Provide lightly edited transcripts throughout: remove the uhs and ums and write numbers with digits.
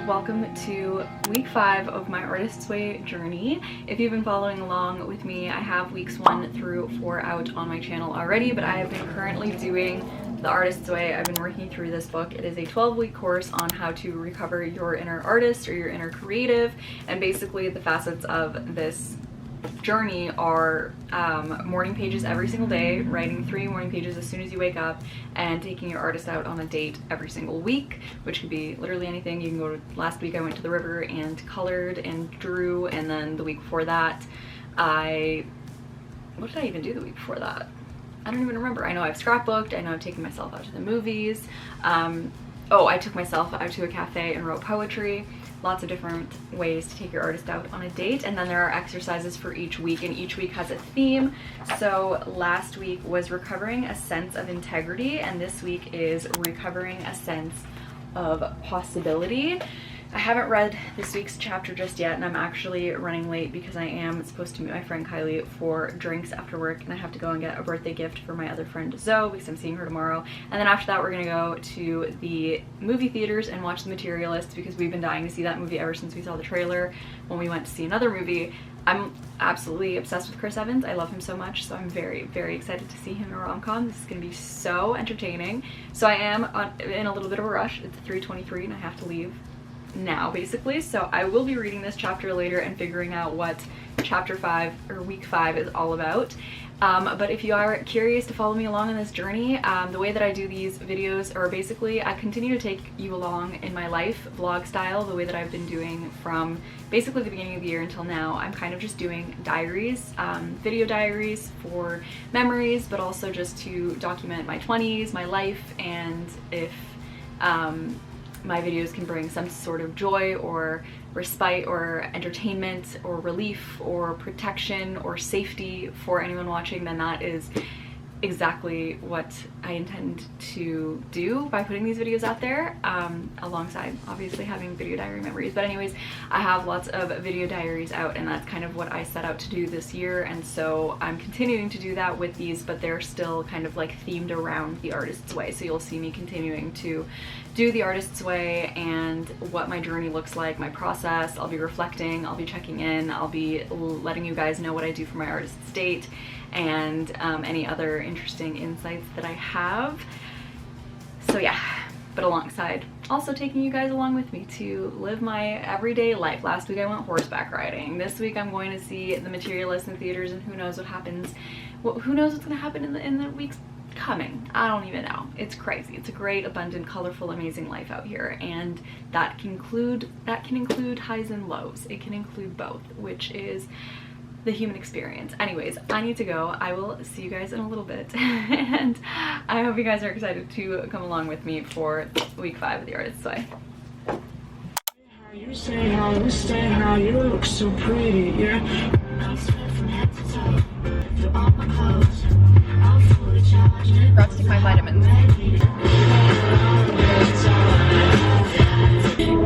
and welcome to week 5 of my Artist's Way journey. If you've been following along with me, I have weeks 1 through 4 out on my channel already, but I have been currently doing the Artist's Way. I've been working through this book. It is a 12-week course on how to recover your inner artist or your inner creative, and basically the facets of this journey are morning pages every single day, writing 3 morning pages as soon as you wake up, and taking your artist out on a date every single week, which could be literally anything. You can go to, last week I went to the river and colored and drew, and then the week before that what did I even do the week before that? I don't even remember. I know I've scrapbooked, I know I've taken myself out to the movies. Oh, I took myself out to a cafe and wrote poetry. Lots of different ways to take your artist out on a date, and then there are exercises for each week, and each week has a theme. So last week was recovering a sense of integrity, and this week is recovering a sense of possibility. I haven't read this week's chapter just yet, and I'm actually running late because I am supposed to meet my friend Carley for drinks after work, and I have to go and get a birthday gift for my other friend Zoe because I'm seeing her tomorrow. And then after that we're gonna go to the movie theaters and watch The Materialist because we've been dying to see that movie ever since we saw the trailer when we went to see another movie. I'm absolutely obsessed with Chris Evans. I love him so much, so I'm very, very excited to see him in a rom-com. This is gonna be so entertaining. So I am in a little bit of a rush. It's 3:23 and I have to leave now basically, so I will be reading this chapter later and figuring out what chapter 5 or week 5 is all about. But if you are curious to follow me along on this journey, the way that I do these videos are basically I continue to take you along in my life, vlog style, the way that I've been doing from basically the beginning of the year until now. I'm kind of just doing diaries, video diaries for memories, but also just to document my 20s, my life, and if my videos can bring some sort of joy or respite or entertainment or relief or protection or safety for anyone watching, then that is exactly what I intend to do by putting these videos out there, alongside obviously having video diary memories. But anyways, I have lots of video diaries out, and that's kind of what I set out to do this year, and so I'm continuing to do that with these, but they're still kind of like themed around the Artist's Way. So you'll see me continuing to do the Artist's Way and what my journey looks like, my process. I'll be reflecting, I'll be checking in, I'll be letting you guys know what I do for my artist's date, and any other interesting insights that I have. So yeah, but alongside also taking you guys along with me to live my everyday life. Last week I went horseback riding. This week I'm going to see The Materialist in theaters, and who knows what happens. Well, who knows what's gonna happen in the weeks coming. I don't even know. It's crazy. It's a great, abundant, colorful, amazing life out here, and that can include highs and lows. It can include both, which is the human experience. Anyways, I need to go. I will see you guys in a little bit, and I hope you guys are excited to come along with me for week 5 of the Artist's Way. You say how you look so pretty, yeah. Forgot to take my vitamins.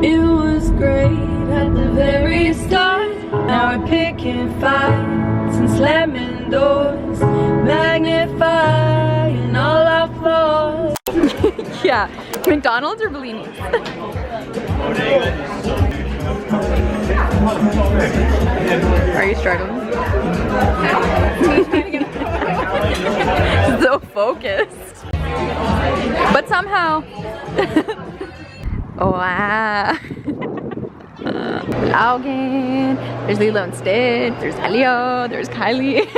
It was great at the very start. Now we're picking fights and slamming doors, magnifying all our flaws. Yeah, McDonald's or Bellini's? Are you struggling? So focused. But somehow. Oh, wow. Logan. There's Lilo and Stitch. There's Elio. There's Kylie.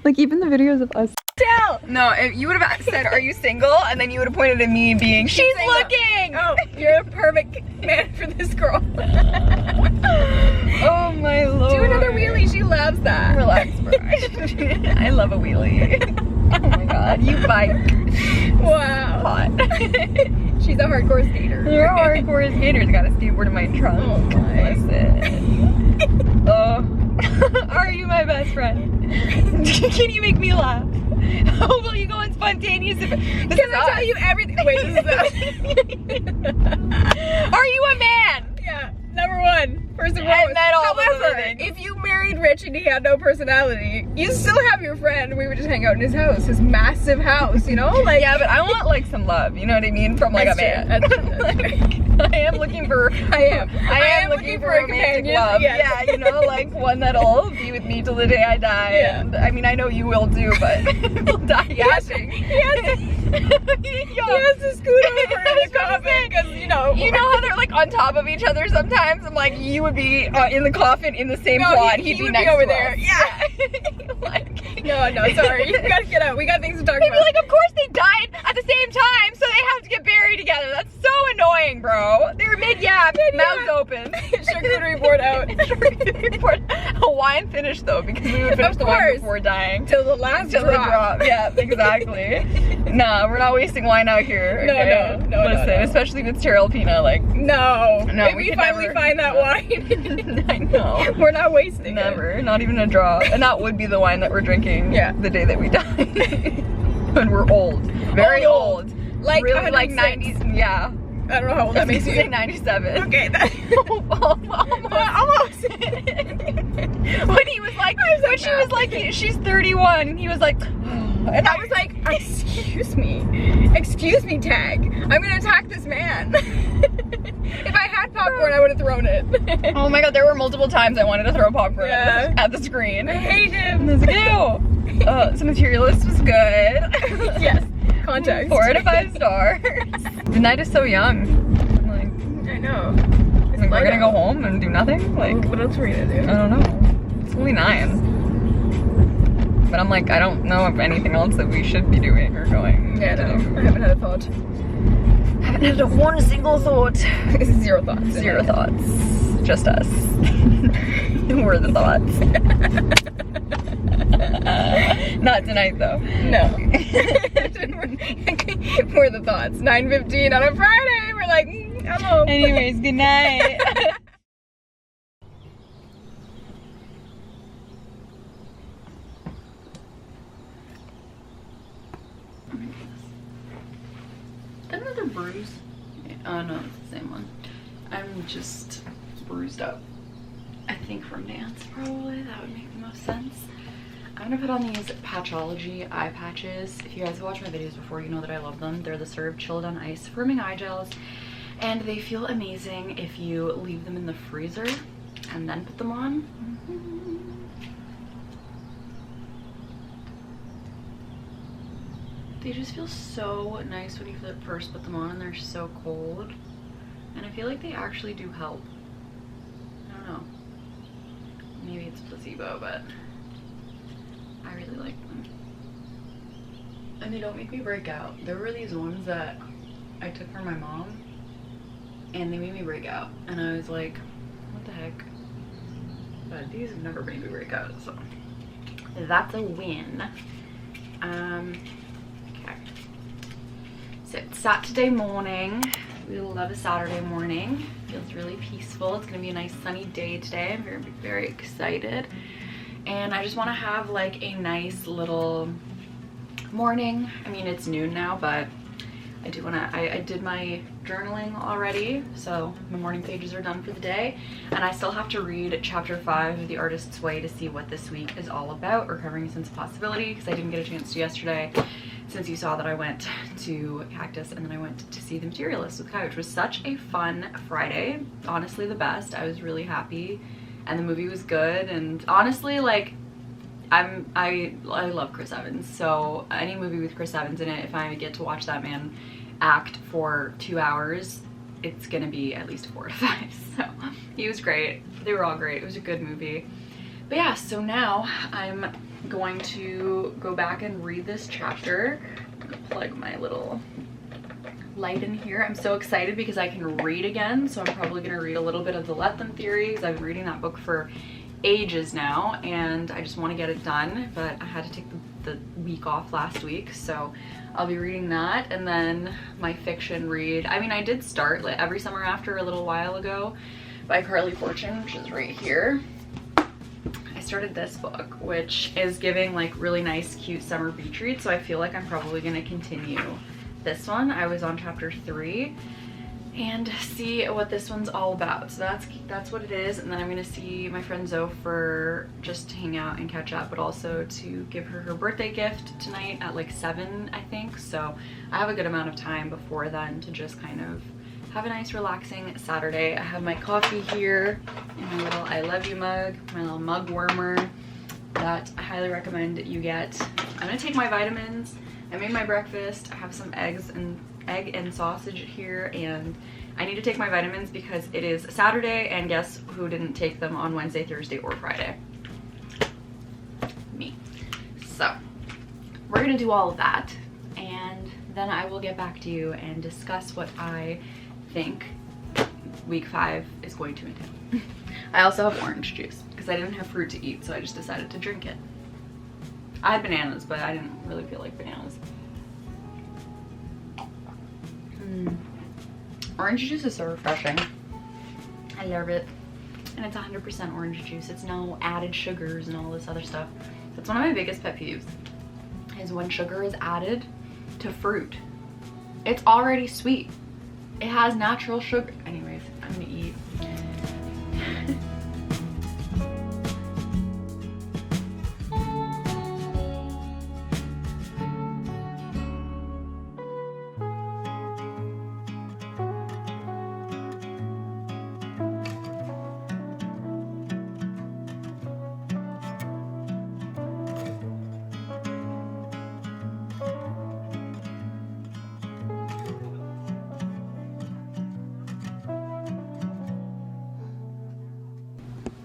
Like even the videos of us. Tell! No, if you would have said, "Are you single?" and then you would have pointed at me being, "She's looking!" Oh, you're a perfect man for this girl. Oh my lord. Do another wheelie, she loves that. Relax, bro. I love a wheelie. Oh my god, you bike. Wow. Hot. She's a hardcore skater. You're a hardcore skater. Got a skateboard in my trunk. Oh my. Listen. Oh. Are you my best friend? Can you make me laugh? How will you go on spontaneous? Can I tell you everything? Wait, this is Are you a man? Yeah, number one. First of all. And then all however, living. if you married rich mentioned he had no personality. You still have your friend. We would just hang out in his house, his massive house, you know? Like, yeah, but I want like some love, you know what I mean? From like a man. I am looking for I am looking for a romantic love. Yes. Yeah, you know, like one that'll be with me till the day I die. Yeah. And I mean, I know you will too, but we'll die yashing. He has to scoot over in the coffin because you know how they're like on top of each other sometimes. I'm like, you would be in the coffin in the same quad. He'd be next over there. Yeah. Like, no, sorry. You gotta get out. We got things to talk about. They'd be like, of course they died at the same time, so they have to get buried together. That's so annoying, bro. They were mid-yap, mouths open. Charcuterie board out. Charcuterie board. Hawaiian finish though, because we would finish the wine before dying. Till the last drop. Yeah, exactly. Nah, we're not wasting wine out here. Okay? No. Listen, especially with Terralpina, like. No. If we finally find that wine. I know. We're not wasting it. Never. Not even a draw. And that would be the wine that we're drinking the day that we die. When we're old. Very old. Like, really, like 90s. Yeah. I don't know how old that makes you. Say 97. Okay, almost. When he was like, when she was like, she's 31, and he was like, and I was like, excuse me, Tag. I'm gonna attack this man. If I had popcorn, I would have thrown it. Oh my god, there were multiple times I wanted to throw popcorn at the screen. I hate him. I was like, ew. So Materialist was good. Yes. Context. 4 out of 5 stars. The night is so young. I'm like, I know. Like, we're gonna go home and do nothing? Like, what else are we gonna do? I don't know. It's only 9. But I'm like, I don't know of anything else that we should be doing or going. Yeah, no. I haven't had a thought. I haven't had one single thought. 0 thoughts. 0 thoughts. Just us. We're the thoughts. Not tonight though. No. We're the thoughts. 9:15 on a Friday. We're like, hello. Anyways, good night. Another bruise. Oh no, it's the same one. I'm just bruised up. I think from dance, probably. That would make the most sense. I'm gonna put on these Patchology eye patches. If you guys have watched my videos before, you know that I love them. They're the Serve Chilled on Ice Firming Eye Gels, and they feel amazing if you leave them in the freezer and then put them on. They just feel so nice when you first put them on, and they're so cold. And I feel like they actually do help. I don't know. Maybe it's placebo, but I really like them. And they don't make me break out. There were these ones that I took from my mom, and they made me break out. And I was like, what the heck? But these have never made me break out, so that's a win. Okay. So it's Saturday morning. We love a Saturday morning. Feels really peaceful. It's gonna be a nice sunny day today. I'm very, very excited. And I just want to have like a nice little morning. I mean, it's noon now, but I do want to, I did my journaling already, so my morning pages are done for the day. And I still have to read chapter 5 of The Artist's Way to see what this week is all about, Recovering a Sense of Possibility, because I didn't get a chance to yesterday, since you saw that I went to Cactus and then I went to see The Materialist with Kai, which was such a fun Friday. Honestly, the best. I was really happy. And the movie was good, and honestly, like, I love Chris Evans, so any movie with Chris Evans in it, if I get to watch that man act for 2 hours, it's gonna be at least 4 to 5. So he was great. They were all great. It was a good movie. But yeah, so now I'm going to go back and read this chapter. I'm gonna plug my little light in here. I'm so excited because I can read again, so I'm probably gonna read a little bit of the Let Them theory, because I've been reading that book for ages now and I just want to get it done, but I had to take the week off last week, so I'll be reading that. And then my fiction read, I mean, I did start like Every Summer After a little while ago by Carley Fortune, which is right here. I started this book, which is giving like really nice cute summer beach reads, so I feel like I'm probably going to continue this one. I was on chapter 3 and see what this one's all about. So that's what it is. And then I'm gonna see my friend Zoe for just to hang out and catch up, but also to give her her birthday gift tonight at like 7, I think. So I have a good amount of time before then to just kind of have a nice relaxing Saturday. I have my coffee here in my little I love you mug, my little mug warmer that I highly recommend that you get. I'm gonna take my vitamins. I made my breakfast. I have some egg and sausage here, and I need to take my vitamins because it is Saturday, and guess who didn't take them on Wednesday, Thursday, or Friday? Me. So we're gonna do all of that, and then I will get back to you and discuss what I think week 5 is going to entail. I also have orange juice because I didn't have fruit to eat, so I just decided to drink it. I had bananas, but I didn't really feel like bananas. Orange juice is so refreshing. I love it. And it's 100% orange juice. It's no added sugars and all this other stuff. That's one of my biggest pet peeves, is when sugar is added to fruit. It's already sweet. It has natural sugar. Anyways, I'm gonna eat.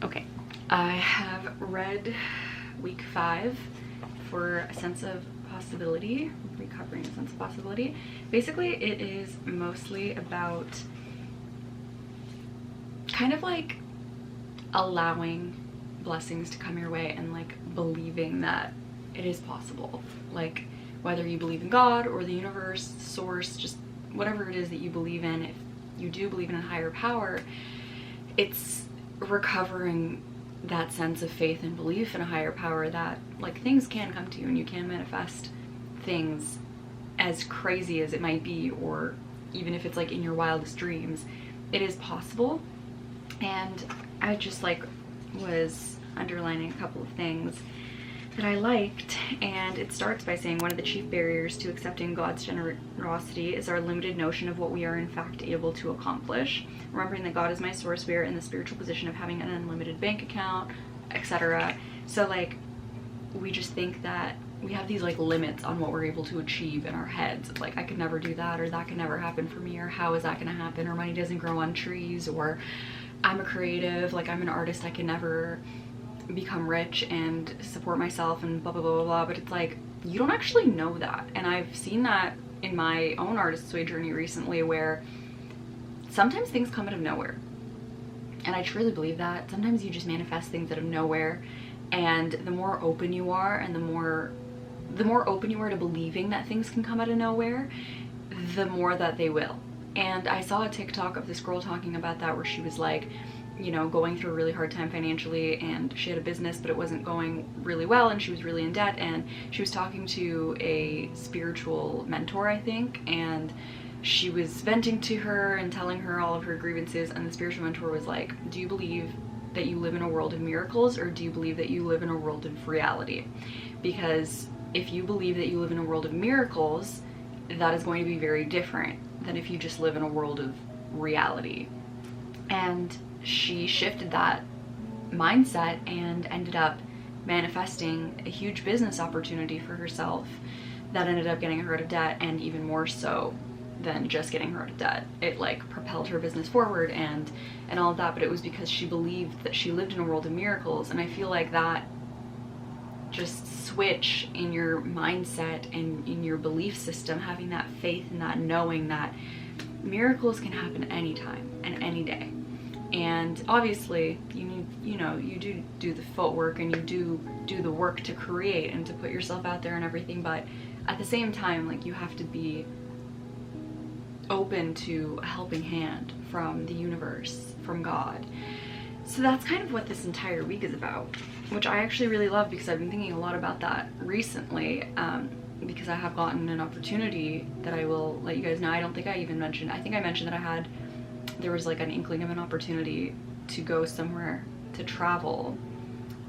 Okay, I have read week 5 for a sense of possibility, recovering a sense of possibility. Basically, it is mostly about kind of like allowing blessings to come your way and like believing that it is possible. Like whether you believe in God or the universe, source, just whatever it is that you believe in, if you do believe in a higher power, it's recovering that sense of faith and belief in a higher power that like things can come to you and you can manifest things, as crazy as it might be, or even if it's like in your wildest dreams, it is possible. And I just like was underlining a couple of things that I liked, and it starts by saying one of the chief barriers to accepting God's generosity is our limited notion of what we are in fact able to accomplish. Remembering that God is my source, we are in the spiritual position of having an unlimited bank account, etc. So like we just think that we have these like limits on what we're able to achieve in our heads. Like I could never do that, or that could never happen for me, or how is that going to happen, or money doesn't grow on trees, or I'm a creative, like I'm an artist, I can never become rich and support myself and blah blah blah blah blah. But it's like you don't actually know that, and I've seen that in my own artist's way journey recently, where sometimes things come out of nowhere, and I truly believe that sometimes you just manifest things out of nowhere, and the more open you are, and the more open you are to believing that things can come out of nowhere, the more that they will. And I saw a TikTok of this girl talking about that, where she was like, you know, going through a really hard time financially, and she had a business but it wasn't going really well, and she was really in debt, and she was talking to a spiritual mentor, I think, and she was venting to her and telling her all of her grievances, and the spiritual mentor was like, do you believe that you live in a world of miracles, or do you believe that you live in a world of reality? Because if you believe that you live in a world of miracles, that is going to be very different than if you just live in a world of reality. And she shifted that mindset and ended up manifesting a huge business opportunity for herself that ended up getting her out of debt, and even more so than just getting her out of debt. It like propelled her business forward and all of that, but it was because she believed that she lived in a world of miracles. And I feel like that just switch in your mindset and in your belief system, having that faith and that knowing that miracles can happen anytime and any day. And obviously you need, you know, you do the footwork, and you do the work to create and to put yourself out there and everything, but at the same time, like, you have to be open to a helping hand from the universe, from God. So that's kind of what this entire week is about, which I actually really love, because I've been thinking a lot about that recently. because I have gotten an opportunity that I will let you guys know. I don't think I even mentioned, I think I mentioned that there was like an inkling of an opportunity to go somewhere to travel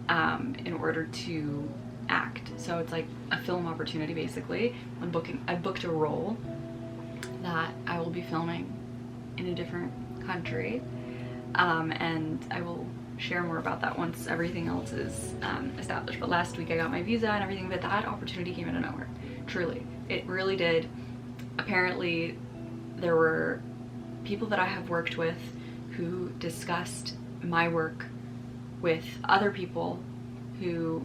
in order to act. So it's like a film opportunity basically. I booked a role that I will be filming in a different country, and I will share more about that once everything else is established. But last week I got my visa and everything, but that opportunity came out of nowhere. Truly, it really did. Apparently there were people that I have worked with who discussed my work with other people who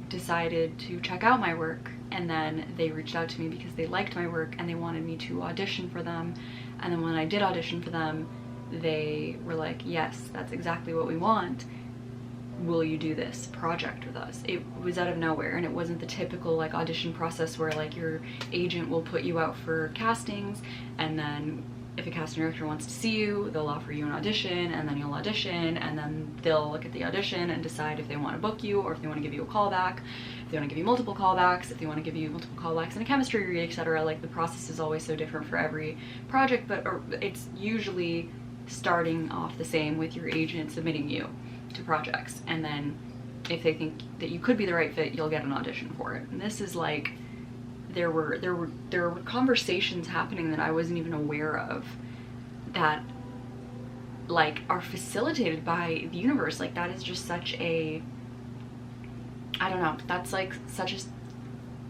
decided to check out my work, and then they reached out to me because they liked my work and they wanted me to audition for them. And then when I did audition for them, they were like, yes, that's exactly what we want. Will you do this project with us? It was out of nowhere, and it wasn't the typical like audition process where like your agent will put you out for castings, and then if a casting director wants to see you, they'll offer you an audition, and then you'll audition, and then they'll look at the audition and decide if they want to book you or if they want to give you a callback, if they want to give you multiple callbacks, if they want to give you multiple callbacks in a chemistry read, etc. Like the process is always so different for every project, but it's usually starting off the same with your agent submitting you to projects, and then if they think that you could be the right fit, you'll get an audition for it. And this is like, there were conversations happening that I wasn't even aware of that like are facilitated by the universe. Like that is just such a, I don't know, that's like such a,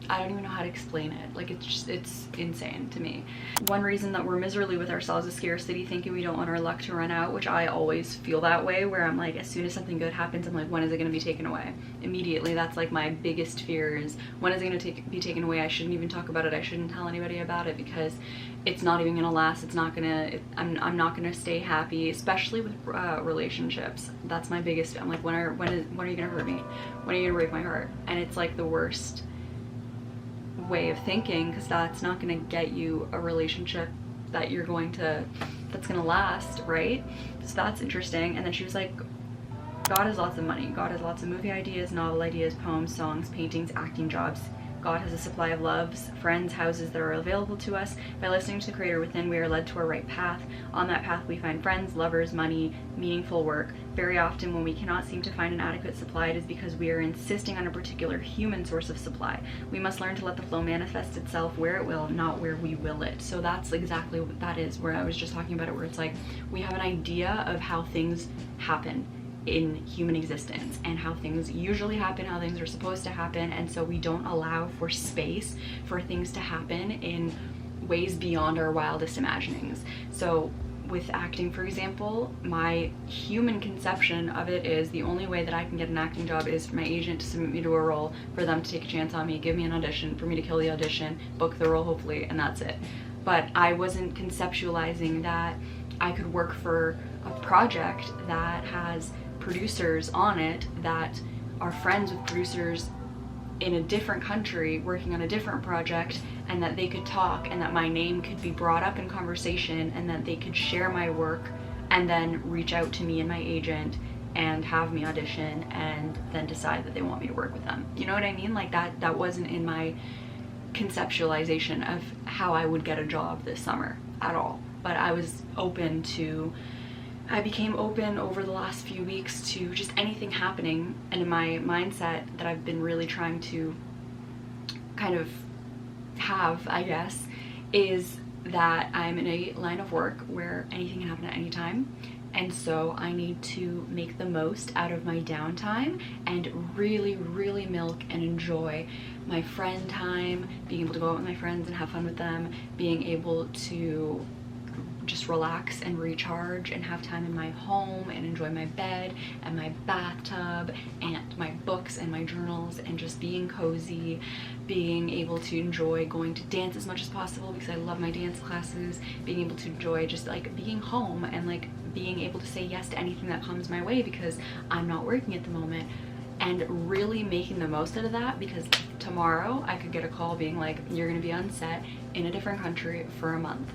I don't even know how to explain it. Like it's insane to me. One reason that we're miserably with ourselves is scarcity, thinking we don't want our luck to run out, which I always feel that way, where I'm like, as soon as something good happens, I'm like, when is it going to be taken away? Immediately. That's like my biggest fear is, when is it going to be taken away? I shouldn't even talk about it. I shouldn't tell anybody about it because it's not even going to last. It's not going to, I'm not going to stay happy, especially with relationships. That's my biggest, I'm like, when are you going to hurt me? When are you going to break my heart? And it's like the worst way of thinking, because that's not going to get you a relationship that you're going to, that's going to last, right? So that's interesting. And then she was like, God has lots of money. God has lots of movie ideas, novel ideas, poems, songs, paintings, acting jobs. God has a supply of loves, friends, houses that are available to us. By listening to the Creator within, we are led to our right path. On that path, we find friends, lovers, money, meaningful work. Very often, when we cannot seem to find an adequate supply, it is because we are insisting on a particular human source of supply. We must learn to let the flow manifest itself where it will, not where we will it. So that's exactly what that is, where I was just talking about it, where it's like, we have an idea of how things happen in human existence and how things usually happen, how things are supposed to happen, and so we don't allow for space for things to happen in ways beyond our wildest imaginings. So with acting, for example, my human conception of it is the only way that I can get an acting job is for my agent to submit me to a role, for them to take a chance on me, give me an audition, for me to kill the audition, book the role hopefully, and that's it. But I wasn't conceptualizing that I could work for a project that has producers on it that are friends with producers in a different country working on a different project, and that they could talk, and that my name could be brought up in conversation, and that they could share my work and then reach out to me and my agent and have me audition and then decide that they want me to work with them. You know what I mean? Like that wasn't in my conceptualization of how I would get a job this summer at all. But I was open to, I became open over the last few weeks to just anything happening, and in my mindset that I've been really trying to kind of have, I guess, is that I'm in a line of work where anything can happen at any time, and so I need to make the most out of my downtime and really, really milk and enjoy my friend time, being able to go out with my friends and have fun with them, being able to just relax and recharge and have time in my home and enjoy my bed and my bathtub and my books and my journals and just being cozy, being able to enjoy going to dance as much as possible because I love my dance classes, being able to enjoy just like being home and like being able to say yes to anything that comes my way because I'm not working at the moment, and really making the most out of that, because tomorrow I could get a call being like, you're gonna be on set in a different country for a month.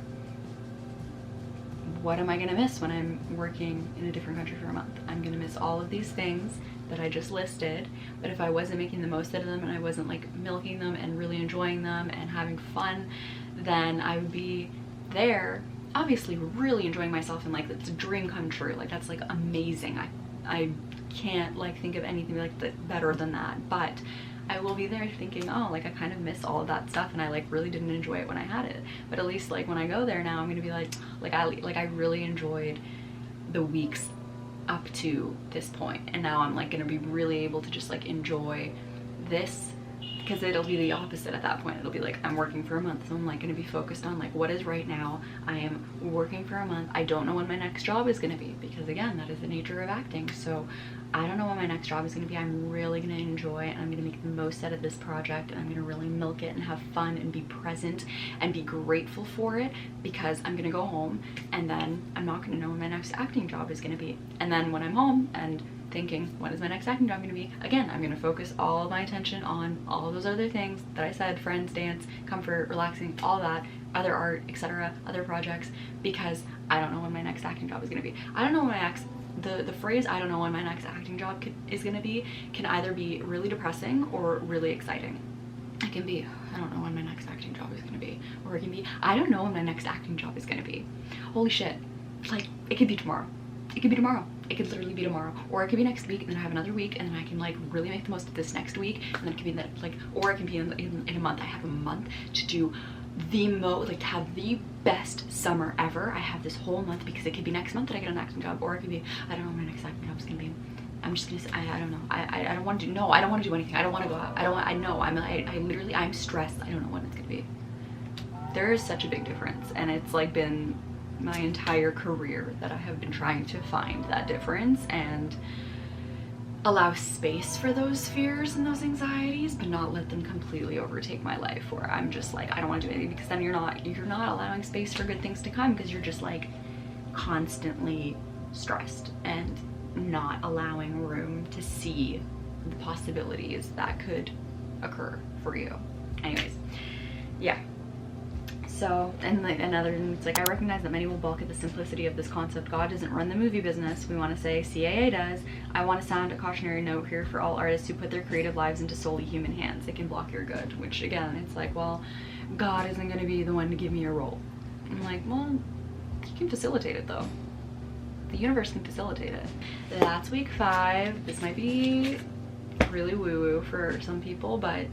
what am I gonna miss when I'm working in a different country for a month? I'm gonna miss all of these things that I just listed, but if I wasn't making the most out of them and I wasn't like milking them and really enjoying them and having fun, then I would be there obviously really enjoying myself and like it's a dream come true. Like that's like amazing. I can't like think of anything like better than that, but I will be there thinking, oh, like I kind of miss all of that stuff and I like really didn't enjoy it when I had it. But at least like when I go there now, I'm gonna be like I really enjoyed the weeks up to this point, and now I'm like gonna be really able to just like enjoy this, because it'll be the opposite at that point. It'll be like I'm working for a month, so I'm like gonna be focused on like what is right now. I am working for a month. I don't know when my next job is gonna be, because again, that is the nature of acting. So I don't know what my next job is gonna be. I'm really gonna enjoy it and I'm gonna make the most out of this project, and I'm gonna really milk it and have fun and be present and be grateful for it, because I'm gonna go home and then I'm not gonna know when my next acting job is gonna be. And then when I'm home and thinking, when is my next acting job going to be? Again, I'm going to focus all of my attention on all of those other things that I said, friends, dance, comfort, relaxing, all that, other art, etc., other projects, because I don't know when my next acting job is going to be. I don't know when my next, the phrase, I don't know when my next acting job is going to be, can either be really depressing or really exciting. It can be, I don't know when my next acting job is going to be, or it can be, I don't know when my next acting job is going to be. Holy shit. Like, it could be tomorrow. It could be tomorrow. It could literally be tomorrow, or it could be next week, and then I have another week, and then I can like really make the most of this next week, and then it could be like, or it can be in a month. I have a month to do the like to have the best summer ever. I have this whole month, because it could be next month that I get an acting job, or it could be, I don't know when my next acting job is gonna be. I'm just gonna say, I don't know. I don't want to do, no, I don't want to do anything. I don't want to go out. I know, I literally, I'm stressed. I don't know when it's gonna be. There is such a big difference, and it's like been my entire career that I have been trying to find that difference and allow space for those fears and those anxieties, but not let them completely overtake my life, where I'm just like, I don't want to do anything, because then you're not allowing space for good things to come, because you're just like constantly stressed and not allowing room to see the possibilities that could occur for you. Anyways, yeah. So, and like another, it's like, I recognize that many will balk at the simplicity of this concept. God doesn't run the movie business. We want to say CAA does. I want to sound a cautionary note here for all artists who put their creative lives into solely human hands. It can block your good, which again, it's like, well, God isn't going to be the one to give me a role. I'm like, well, he can facilitate it though. The universe can facilitate it. That's week 5. This might be really woo-woo for some people, but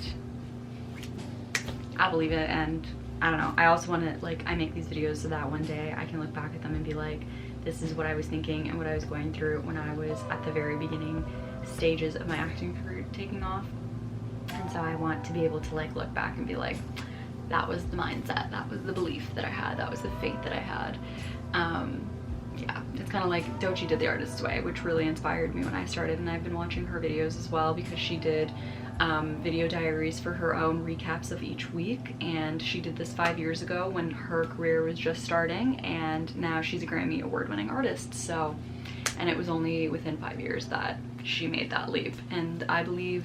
I believe it, and I don't know. I also want to, like, I make these videos so that one day I can look back at them and be like, this is what I was thinking and what I was going through when I was at the very beginning stages of my acting career taking off. And so I want to be able to like look back and be like, that was the mindset, that was the belief that I had, that was the faith that I had. Yeah, it's kind of like Dochi did The Artist's Way, which really inspired me when I started, and I've been watching her videos as well, because she did video diaries for her own recaps of each week, and she did this 5 years ago when her career was just starting, and now she's a Grammy award-winning artist. So, and it was only within 5 years that she made that leap, and I believe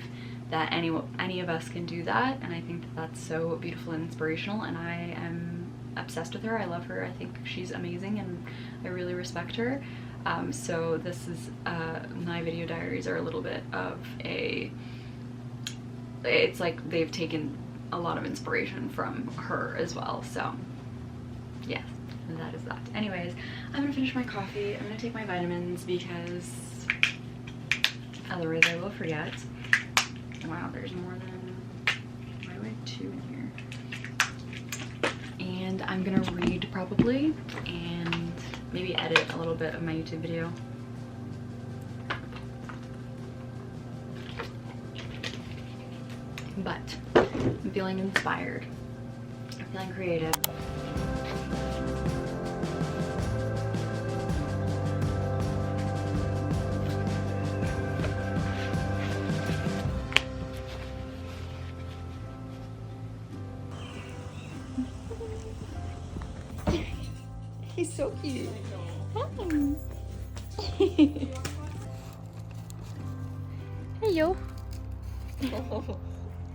that any of us can do that, and I think that that's so beautiful and inspirational, and I am obsessed with her. I love her. I think she's amazing, and I really respect her. So this is my video diaries are a little bit of a, it's like they've taken a lot of inspiration from her as well. So yes, that is that. Anyways, I'm gonna finish my coffee. I'm gonna take my vitamins, because otherwise I will forget. Wow, there's more than, why do I have 2 in here? And I'm gonna read probably, and maybe edit a little bit of my YouTube video. But I'm feeling inspired. I'm feeling creative. He's so cute. Hello.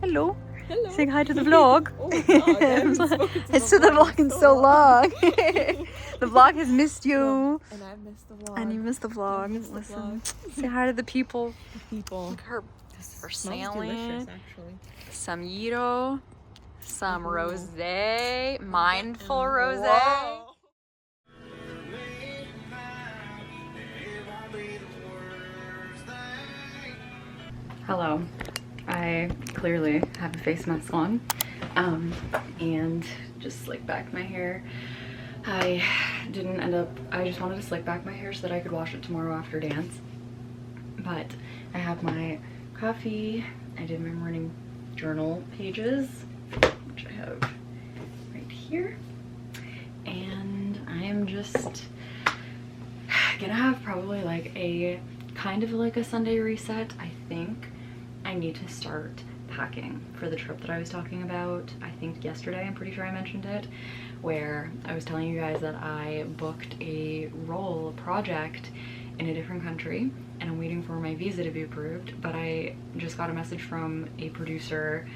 Hello. Hello. Saying hi to the vlog. Oh my God, I haven't spoken to It's to the vlog in so long. The vlog has missed you. And I've missed the vlog. And you missed the vlog. missed the Listen, say hi to the people. People. Look at her. For Smells delicious, actually. Some Yito, some rosé, mindful rosé. Wow. Hello. I clearly have a face mask on, and just slick back my hair. I just wanted to slick back my hair so that I could wash it tomorrow after dance. But I have my coffee. I did my morning journal pages, which I have right here. And I am just gonna have probably like a kind of like a Sunday reset. I think I need to start packing for the trip that I was talking about. I think yesterday, I'm pretty sure I mentioned it, where I was telling you guys that I booked a role project in a different country and I'm waiting for my visa to be approved. But I just got a message from a producer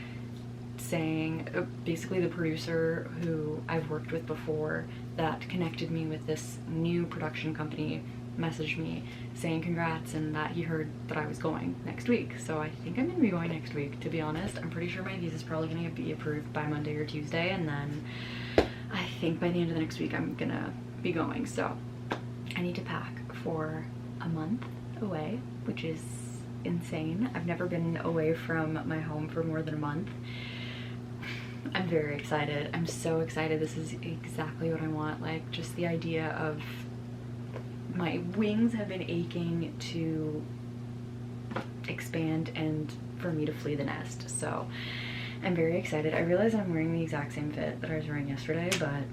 saying, basically the producer who I've worked with before that connected me with this new production company, messaged me saying congrats and that he heard that I was going next week. So I think I'm gonna be going next week, to be honest. I'm pretty sure my visa is probably gonna be approved by Monday or Tuesday, and then I think by the end of the next week I'm gonna be going. So I need to pack for a month away, which is insane. I've never been away from my home for more than a month. I'm very excited. I'm so excited. This is exactly what I want. Like, just the idea of, my wings have been aching to expand and for me to flee the nest. So I'm very excited. I realize I'm wearing the exact same fit that I was wearing yesterday, but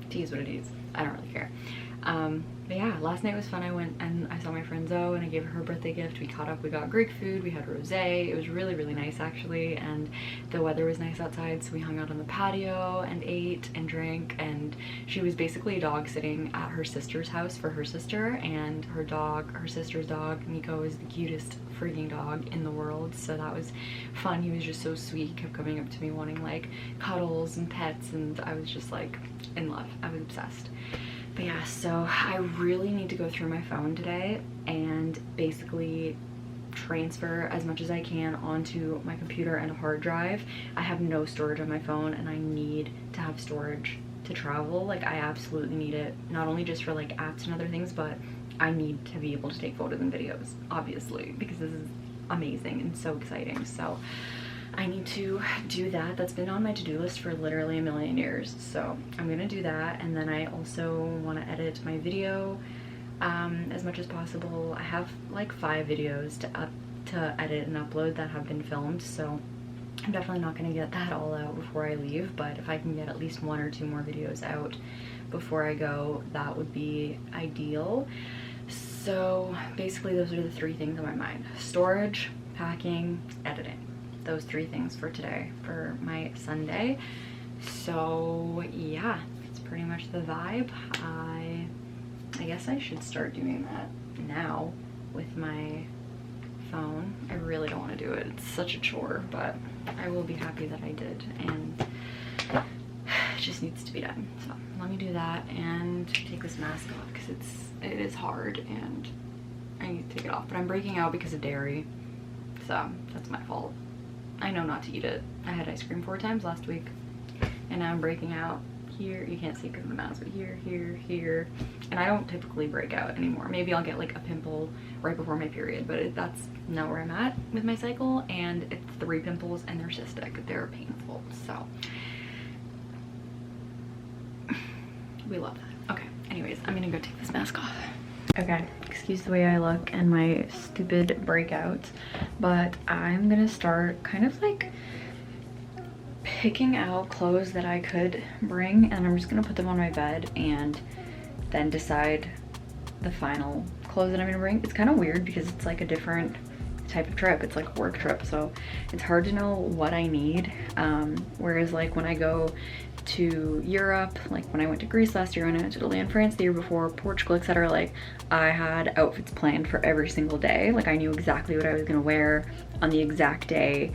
it is what it is. I don't really care. But yeah, last night was fun. I went and I saw my friend Zoe and I gave her her birthday gift. We caught up, we got Greek food, we had rosé. It was really, really nice actually, and the weather was nice outside, so we hung out on the patio and ate and drank. And she was basically dog sitting at her sister's house for her sister, and her dog, her sister's dog, Nico, is the cutest freaking dog in the world. So that was fun. He was just so sweet. He kept coming up to me wanting like cuddles and pets, and I was just like in love. I was obsessed. But yeah, so I really need to go through my phone today and basically transfer as much as I can onto my computer and a hard drive. I have no storage on my phone and I need to have storage to travel. Like, I absolutely need it, not only just for like apps and other things, but I need to be able to take photos and videos, obviously, because this is amazing and so exciting. So I need to do that. That's been on my to-do list for literally a million years. So I'm gonna do that. And then I also want to edit my video as much as possible. I have like 5 videos to edit and upload that have been filmed. So I'm definitely not gonna get that all out before I leave. But if I can get at least 1 or 2 more videos out before I go, that would be ideal. So basically those are the 3 things on my mind: storage, packing, editing. Those 3 things for today, for my Sunday. So yeah, it's pretty much the vibe. I guess I should start doing that now with my phone. I really don't want to do it. It's such a chore, but I will be happy that I did, and it just needs to be done. So let me do that and take this mask off because it is hard and I need to take it off. But I'm breaking out because of dairy, so that's my fault. I know not to eat it. I had ice cream 4 times last week, and now I'm breaking out here. You can't see because of the mask, but here, here, here. And I don't typically break out anymore. Maybe I'll get like a pimple right before my period, but that's not where I'm at with my cycle. And it's 3 pimples and they're cystic. They're painful. So we love that. Okay, anyways, I'm gonna go take this mask off. Okay, excuse the way I look and my stupid breakout, but I'm gonna start kind of like picking out clothes that I could bring, and I'm just gonna put them on my bed and then decide the final clothes that I'm gonna bring. It's kind of weird because it's like a different type of trip. It's like a work trip, so it's hard to know what I need. Whereas like when I go to Europe, like when I went to Greece last year, when I went to Italy and France the year before, Portugal, etc., like I had outfits planned for every single day. Like I knew exactly what I was gonna wear on the exact day,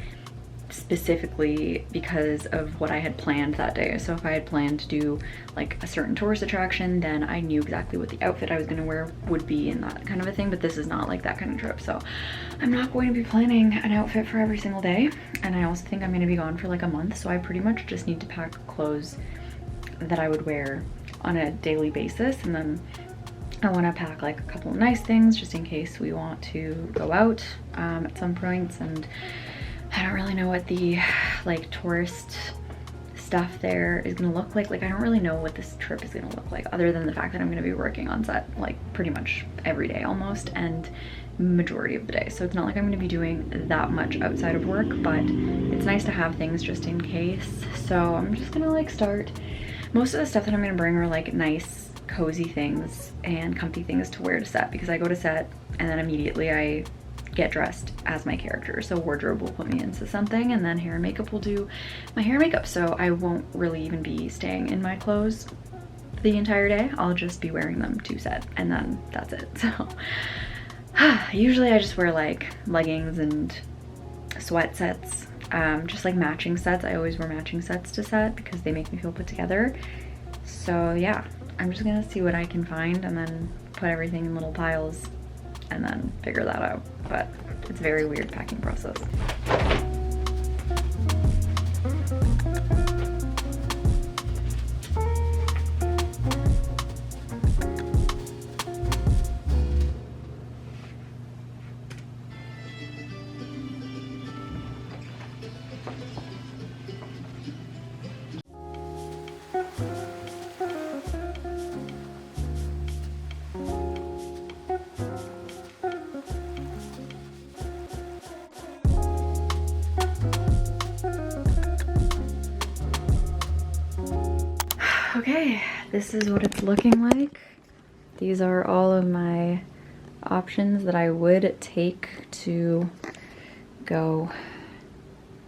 specifically because of what I had planned that day. So if I had planned to do like a certain tourist attraction, then I knew exactly what the outfit I was gonna wear would be in that kind of a thing. But this is not like that kind of trip, so I'm not going to be planning an outfit for every single day. And I also think I'm gonna be gone for like a month, so I pretty much just need to pack clothes that I would wear on a daily basis. And then I want to pack like a couple of nice things just in case we want to go out at some points. And I don't really know what the like tourist stuff there is gonna look like. Like I don't really know what this trip is gonna look like, other than the fact that I'm gonna be working on set like pretty much every day almost, and majority of the day. So it's not like I'm gonna be doing that much outside of work, but it's nice to have things just in case. So I'm just gonna like start. Most of the stuff that I'm gonna bring are like nice cozy things and comfy things to wear to set, because I go to set and then immediately I get dressed as my character. So wardrobe will put me into something, and then hair and makeup will do my hair and makeup. So I won't really even be staying in my clothes the entire day. I'll just be wearing them to set, and then that's it. So usually I just wear like leggings and sweat sets, just like matching sets. I always wear matching sets to set because they make me feel put together. So yeah, I'm just gonna see what I can find and then put everything in little piles and then figure that out. But it's a very weird packing process. Okay, this is what it's looking like. These are all of my options that I would take to go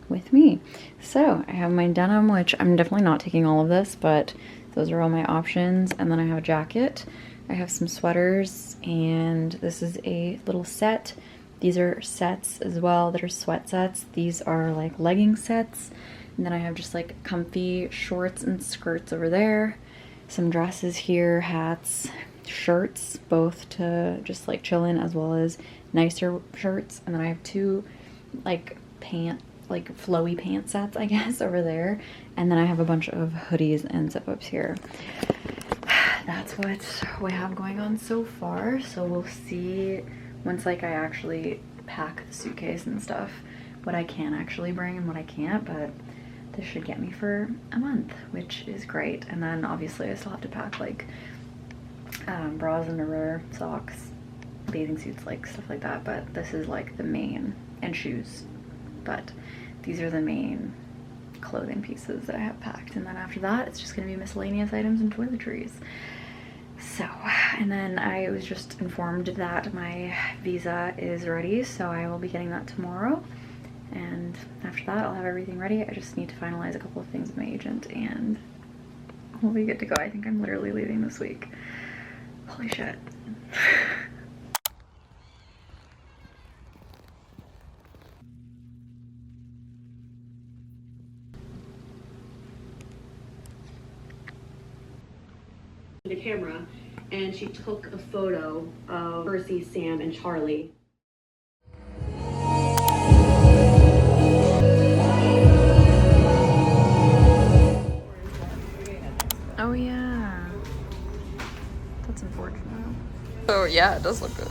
with me. So I have my denim, which I'm definitely not taking all of this, but those are all my options. And then I have a jacket. I have some sweaters, and this is a little set. These are sets as well that are sweat sets. These are like legging sets. And then I have just like comfy shorts and skirts over there. Some dresses here, hats, shirts, both to just like chill in, as well as nicer shirts. And then I have two like flowy pant sets, I guess, over there. And then I have a bunch of hoodies and zip ups here. That's what we have going on so far. So we'll see once like I actually pack the suitcase and stuff, what I can actually bring and what I can't. But this should get me for a month, which is great. And then obviously I still have to pack like bras, underwear, socks, bathing suits, like stuff like that. But this is like the main, and shoes. But these are the main clothing pieces that I have packed. And then after that, it's just gonna be miscellaneous items and toiletries. So, and then I was just informed that my visa is ready, so I will be getting that tomorrow. And after that, I'll have everything ready. I just need to finalize a couple of things with my agent and we'll be good to go. I think I'm literally leaving this week. Holy shit. The camera, and she took a photo of Percy, Sam, and Charlie. Oh yeah, that's unfortunate. Oh yeah, it does look good.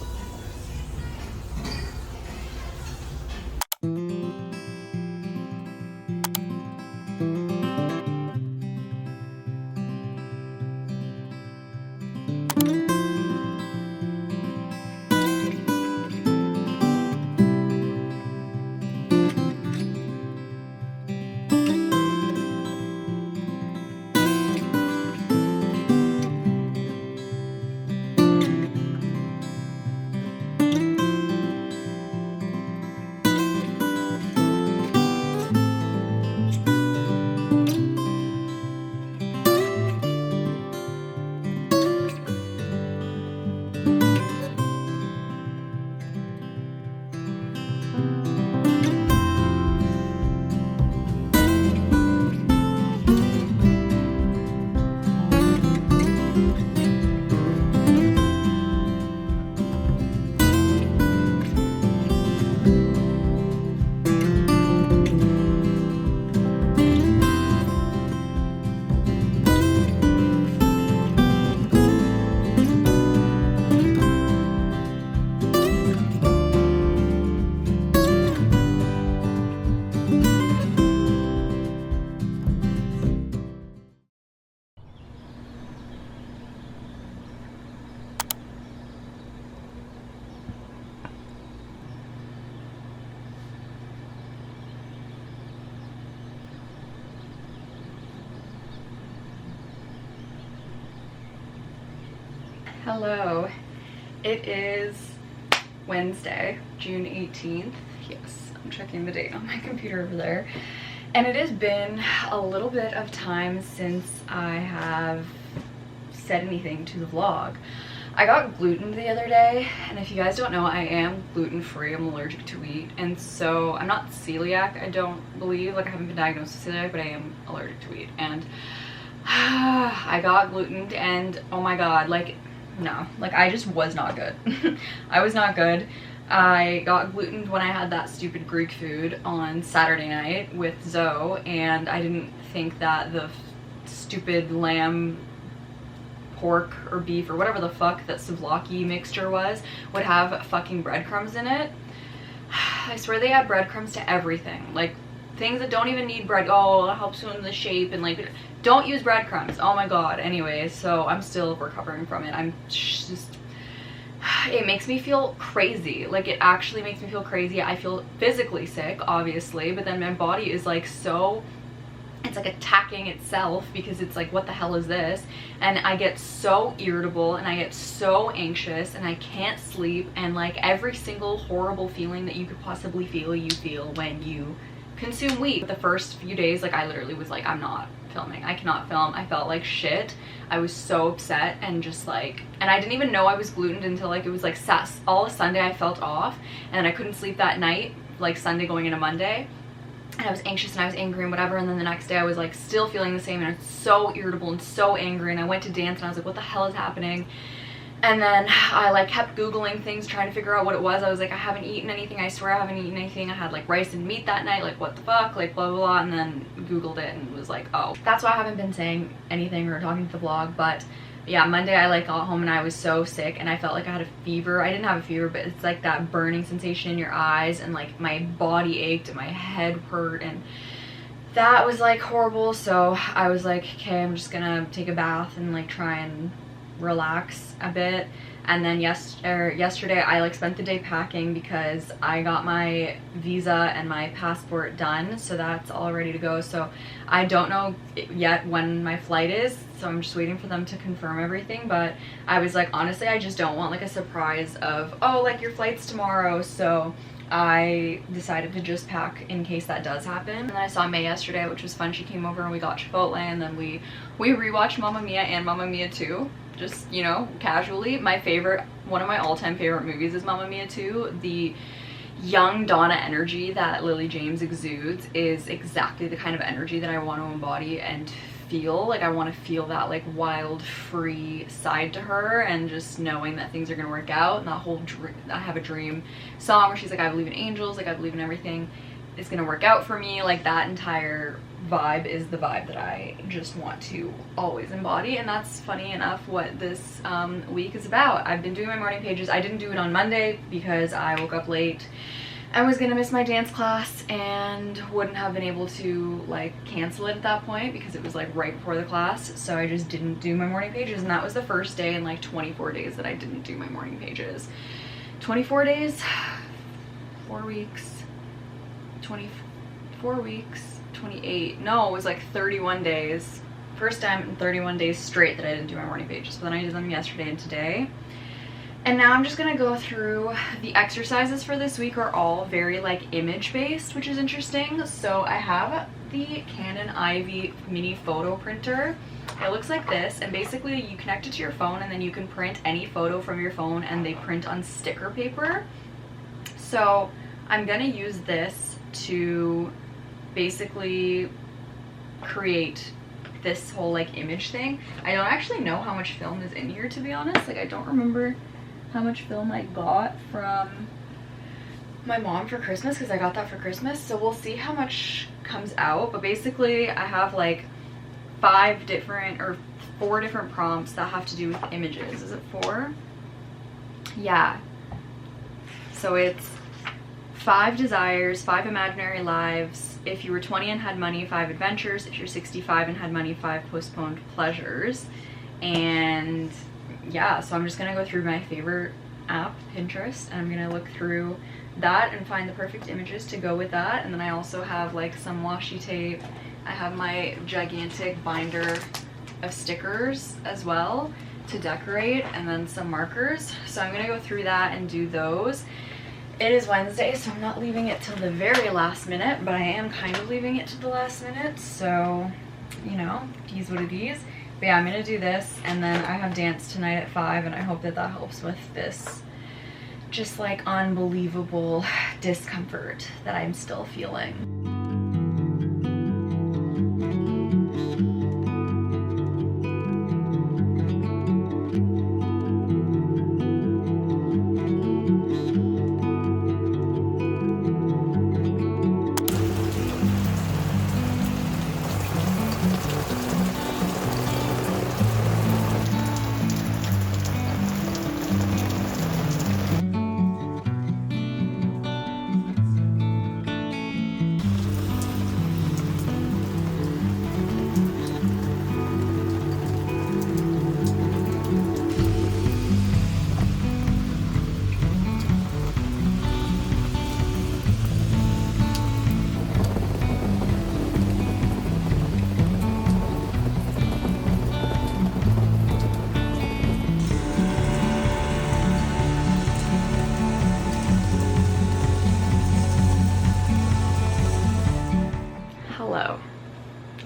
Hello. It is Wednesday, June 18th. Yes, I'm checking the date on my computer over there. And it has been a little bit of time since I have said anything to the vlog. I got gluten the other day, and if you guys don't know, I am gluten-free. I'm allergic to wheat, and so I'm not celiac, I don't believe. Like, I haven't been diagnosed with celiac, but I am allergic to wheat. And I got glutened, and oh my god, like, no, like, I just was not good. I was not good. I got glutened when I had that stupid Greek food on Saturday night with Zoe, and I didn't think that the stupid lamb, pork, or beef, or whatever the fuck that souvlaki mixture was, would have fucking breadcrumbs in it. I swear they add breadcrumbs to everything. Like, things that don't even need bread. Oh, it helps you in the shape, and like, don't use breadcrumbs. Oh my god. Anyway, so I'm still recovering from it. I'm just, it makes me feel crazy. Like, it actually makes me feel crazy. I feel physically sick, obviously, but then my body is like so, it's like attacking itself because it's like, what the hell is this? And I get so irritable and I get so anxious and I can't sleep, and like every single horrible feeling that you could possibly feel, you feel when you consume wheat. The first few days, like, I literally was like, I'm not filming. I cannot film. I felt like shit. I was so upset and just like, and I didn't even know I was glutened until like it was like all of Sunday I felt off, and I couldn't sleep that night, like Sunday going into Monday. And I was anxious and I was angry and whatever, and then the next day I was like still feeling the same, and I was so irritable and so angry, and I went to dance and I was like, what the hell is happening? And then I like kept googling things, trying to figure out what it was. I was like, I haven't eaten anything, I swear I haven't eaten anything. I had like rice and meat that night, like what the fuck, like blah blah blah, and then googled it and was like, oh. That's why I haven't been saying anything or talking to the vlog. But yeah, Monday I like got home and I was so sick and I felt like I had a fever. I didn't have a fever, but it's like that burning sensation in your eyes, and like my body ached and my head hurt, and that was like horrible. So I was like, okay, I'm just gonna take a bath and like try and relax a bit. And then yesterday I like spent the day packing because I got my visa and my passport done, so that's all ready to go. So I don't know yet when my flight is, so I'm just waiting for them to confirm everything. But I was like, honestly, I just don't want like a surprise of, oh, like your flight's tomorrow. So I decided to just pack in case that does happen. And then I saw May yesterday, which was fun. She came over and we got Chipotle, and then we rewatched Mamma Mia and Mamma Mia 2. Just, you know, casually. My favorite, one of my all-time favorite movies is Mamma Mia 2. The young Donna energy that Lily James exudes is exactly the kind of energy that I want to embody and feel. Like, I want to feel that like wild, free side to her, and just knowing that things are gonna work out. And that whole dream, I have a dream song where she's like, I believe in angels, like I believe in everything is gonna work out for me. Like, that entire vibe is the vibe that I just want to always embody. And that's funny enough what this week is about. I've been doing my morning pages. I didn't do it on Monday because I woke up late. I was gonna miss my dance class and wouldn't have been able to like cancel it at that point because it was like right before the class. So I just didn't do my morning pages, and that was the first day in like 24 days that I didn't do my morning pages. 24 days, 4 weeks, 24 weeks, 28, no, it was like 31 days. First time in 31 days straight that I didn't do my morning pages. But then I did them yesterday and today. And now I'm just gonna go through the exercises for this week. Are all very like image based, which is interesting. So I have the Canon Ivy mini photo printer. It looks like this, and basically you connect it to your phone and then you can print any photo from your phone, and they print on sticker paper. So I'm gonna use this to basically create this whole like image thing. I don't actually know how much film is in here, to be honest. Like, I don't remember how much film I got from my mom for Christmas, because I got that for Christmas. So we'll see how much comes out. But basically I have like 4 different prompts that have to do with images. Is it 4? Yeah. So it's 5 desires, 5 imaginary lives. If you were 20 and had money, 5 adventures. If you're 65 and had money, 5 postponed pleasures. And yeah, so I'm just gonna go through my favorite app, Pinterest, and I'm gonna look through that and find the perfect images to go with that. And then I also have like some washi tape. I have my gigantic binder of stickers as well. to decorate and then some markers. So I'm gonna go through that and do those. It is Wednesday, so I'm not leaving it till the very last minute, but I am kind of leaving it to the last minute, so, you know, it is what it is. But yeah, I'm gonna do this, and then I have dance tonight at 5, and I hope that that helps with this just like unbelievable discomfort that I'm still feeling.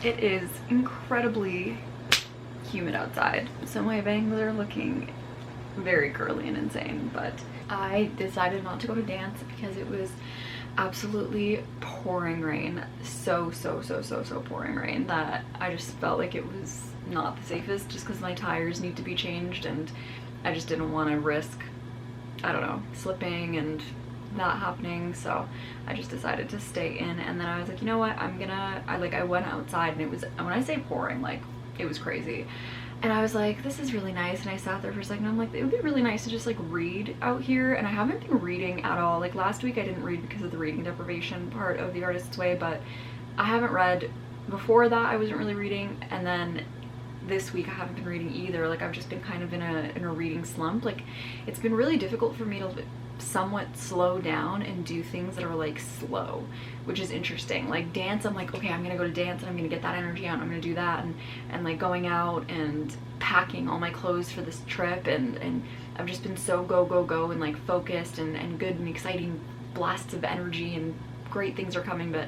It is incredibly humid outside, so my bangs are looking very curly and insane, but I decided not to go to dance because it was absolutely pouring rain. So pouring rain that I just felt like it was not the safest, just because my tires need to be changed and I just didn't want to risk, I don't know, slipping and that happening. So I just decided to stay in, and then I was like, you know what, I went outside, and it was, when I say pouring, like it was crazy, and I was like, this is really nice, and I sat there for a second. I'm like, it would be really nice to just like read out here, and I haven't been reading at all. Like last week I didn't read because of the reading deprivation part of The Artist's Way, but I haven't read before that. I wasn't really reading, and then this week I haven't been reading either. Like I've just been kind of in a reading slump. Like it's been really difficult for me to somewhat slow down and do things that are like slow, which is interesting. Like dance, I'm like, okay, I'm gonna go to dance and I'm gonna get that energy out and I'm gonna do that, and like going out and packing all my clothes for this trip, and I've just been so go and like focused and good and exciting blasts of energy, and great things are coming, but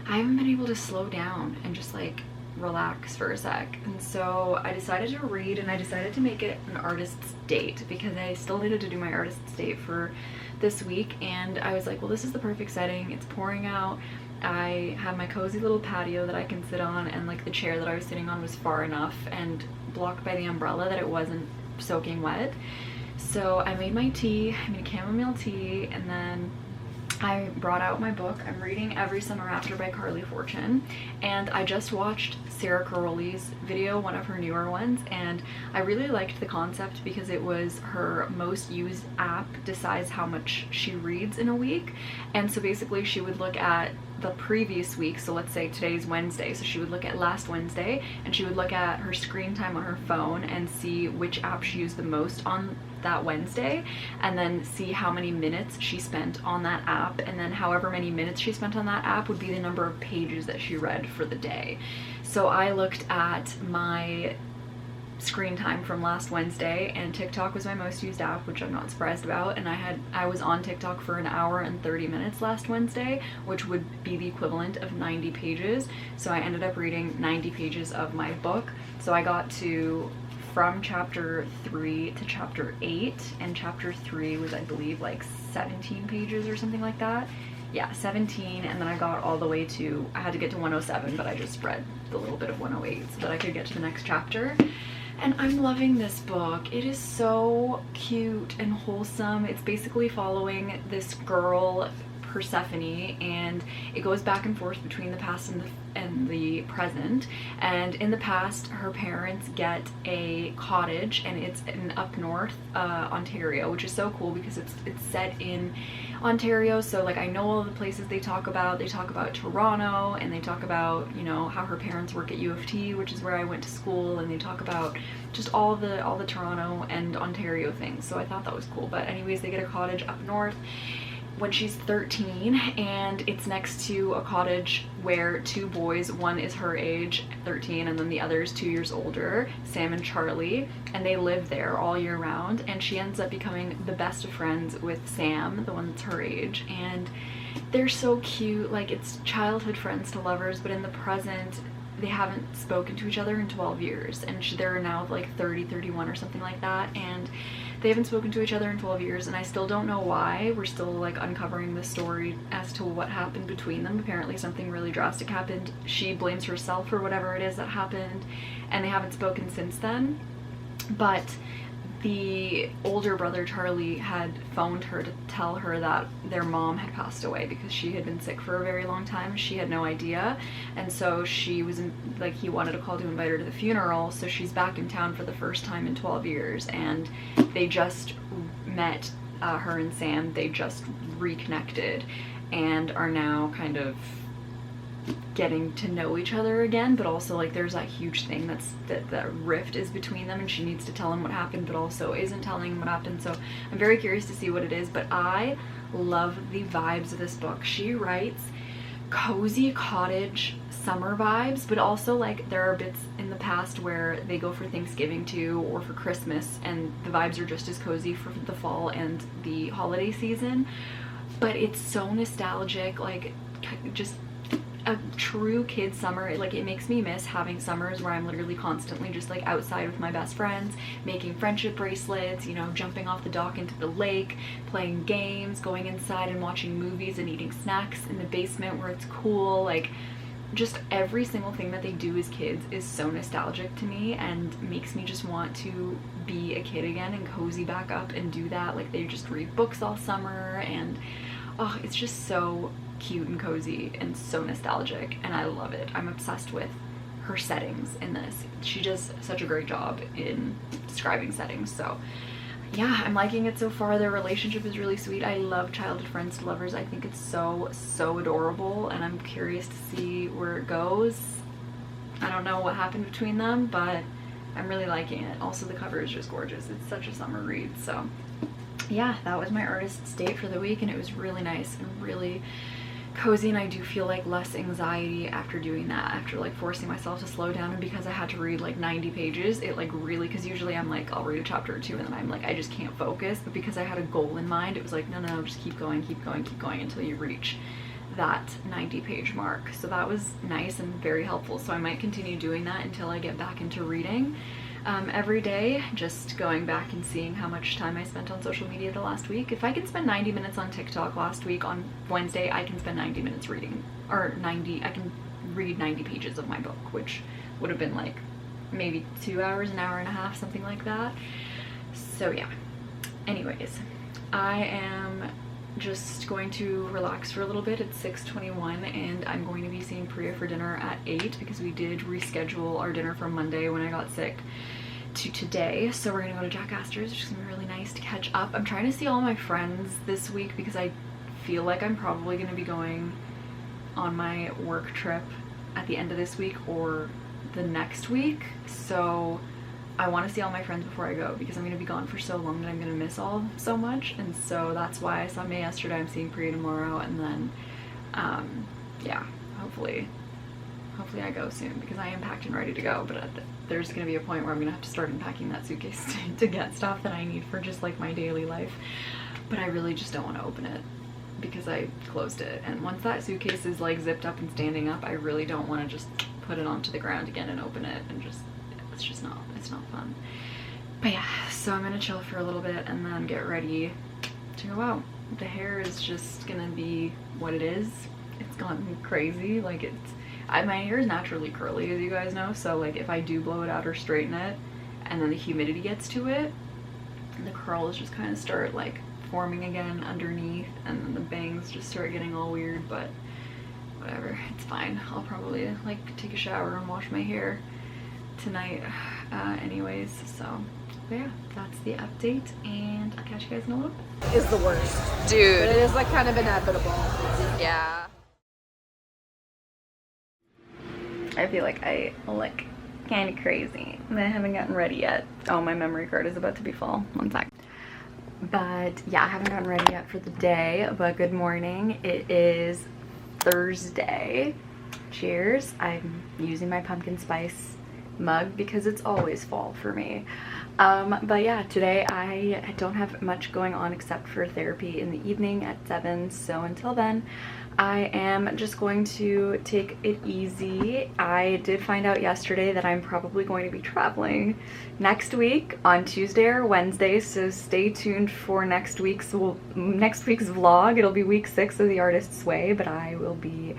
I haven't been able to slow down and just like relax for a sec. And so I decided to read, and I decided to make it an artist's date because I still needed to do my artist's date for this week, and I was like, well, this is the perfect setting. It's pouring out. I have my cozy little patio that I can sit on, and like the chair that I was sitting on was far enough and blocked by the umbrella that it wasn't soaking wet. So I made my tea. I made a chamomile tea, and then I brought out my book. I'm reading Every Summer After by Carley, and I just watched Sarah Caroli's video, one of her newer ones, and I really liked the concept because it was her most used app decides how much she reads in a week. And so basically she would look at the previous week, so let's say today's Wednesday, so she would look at last Wednesday, and she would look at her screen time on her phone and see which app she used the most on that Wednesday, and then see how many minutes she spent on that app, and then however many minutes she spent on that app would be the number of pages that she read for the day. So I looked at my screen time from last Wednesday, and TikTok was my most used app, which I'm not surprised about, and I was on TikTok for an hour and 30 minutes last Wednesday, which would be the equivalent of 90 pages. So I ended up reading 90 pages of my book. So I got to from chapter 3 to chapter 8, and chapter 3 was, I believe, like 17 pages or something like that. Yeah, 17, and then I got all the way to, I had to get to 107, but I just read the little bit of 108 so that I could get to the next chapter. And I'm loving this book. It is so cute and wholesome. It's basically following this girl, Persephone, and it goes back and forth between the past and the present. And in the past, her parents get a cottage, and it's in up north Ontario, which is so cool because it's set in Ontario. So like I know all the places they talk about. They talk about Toronto, and they talk about, you know, how her parents work at U of T, which is where I went to school, and they talk about just all the Toronto and Ontario things. So I thought that was cool. But anyways, they get a cottage up north, when she's 13, and it's next to a cottage where two boys, one is her age, 13, and then the other is 2 years older, Sam and Charlie, and they live there all year round. And she ends up becoming the best of friends with Sam, the one that's her age, and they're so cute. Like, it's childhood friends to lovers, but in the present they haven't spoken to each other in 12 years, and they're now like 30, 31 or something like that, and they haven't spoken to each other in 12 years, and I still don't know why. We're still like uncovering the story as to what happened between them. Apparently something really drastic happened. She blames herself for whatever it is that happened, and they haven't spoken since then. But the older brother, Charlie, had phoned her to tell her that their mom had passed away because she had been sick for a very long time. She had no idea, and so she was like, he wanted to call to invite her to the funeral. So she's back in town for the first time in 12 years, and they just met, her and Sam, they just reconnected and are now kind of getting to know each other again. But also, like, there's that huge thing that rift is between them, and she needs to tell him what happened but also isn't telling him what happened. So I'm very curious to see what it is, but I love the vibes of this book. She writes cozy cottage summer vibes, but also like there are bits in the past where they go for Thanksgiving too, or for Christmas, and the vibes are just as cozy for the fall and the holiday season. But it's so nostalgic, like just a true kid summer. Like, it makes me miss having summers where I'm literally constantly just like outside with my best friends, making friendship bracelets, you know, jumping off the dock into the lake, playing games, going inside and watching movies and eating snacks in the basement where it's cool. Like, just every single thing that they do as kids is so nostalgic to me and makes me just want to be a kid again and cozy back up and do that. Like, they just read books all summer, and oh, it's just so cute and cozy and so nostalgic, and I love it. I'm obsessed with her settings in this. She does such a great job in describing settings. So yeah, I'm liking it so far. Their relationship is really sweet. I love childhood friends to lovers. I think it's so adorable, and I'm curious to see where it goes. I don't know what happened between them, but I'm really liking it. Also, the cover is just gorgeous. It's such a summer read. So yeah, that was my artist's date for the week, and it was really nice and really cozy, and I do feel like less anxiety after doing that, after like forcing myself to slow down. And because I had to read like 90 pages, it like really, because usually I'm like, I'll read a chapter or two and then I'm like, I just can't focus. But because I had a goal in mind, it was like, no, just keep going until you reach that 90-page mark. So that was nice and very helpful. So I might continue doing that until I get back into reading every day, just going back and seeing how much time I spent on social media the last week. If I can spend 90 minutes on TikTok last week on Wednesday, I can spend 90 minutes reading, or I can read 90 pages of my book, which would have been like maybe 2 hours, an hour and a half, something like that. So yeah, anyways, I am just going to relax for a little bit. It's 6:21, and I'm going to be seeing Priya for dinner at 8 because we did reschedule our dinner from Monday when I got sick to today. So we're gonna go to Jack Astor's, which is gonna be really nice to catch up. I'm trying to see all my friends this week because I feel like I'm probably gonna be going on my work trip at the end of this week or the next week. So I want to see all my friends before I go because I'm going to be gone for so long that I'm going to miss all so much. And so that's why I saw May yesterday. I'm seeing Priya tomorrow, and then yeah, hopefully I go soon because I am packed and ready to go. But there's going to be a point where I'm going to have to start unpacking that suitcase to get stuff that I need for just like my daily life. But I really just don't want to open it because I closed it, and once that suitcase is like zipped up and standing up, I really don't want to just put it onto the ground again and open it, and just it's not fun. But yeah, so I'm gonna chill for a little bit and then get ready to go out. The hair is just gonna be what it is. It's gone crazy. Like, my hair is naturally curly, as you guys know, so like if I do blow it out or straighten it and then the humidity gets to it, the curls just kind of start like forming again underneath, and then the bangs just start getting all weird. But whatever, it's fine. I'll probably like take a shower and wash my hair tonight anyways. So yeah, that's the update, and I'll catch you guys in a little bit. Is the worst, dude. But it is like kind of inevitable. Yeah, I feel like I look kind of crazy. I haven't gotten ready yet. Oh, my memory card is about to be full. One sec. But yeah, I haven't gotten ready yet for the day, but good morning. It is Thursday. Cheers. I'm using my pumpkin spice mug because it's always fall for me. But yeah, today I don't have much going on except for therapy in the evening at 7, so until then I am just going to take it easy. I did find out yesterday that I'm probably going to be traveling next week on Tuesday or Wednesday, so stay tuned for next week's vlog. It'll be week 6 of The Artist's Way, but I will be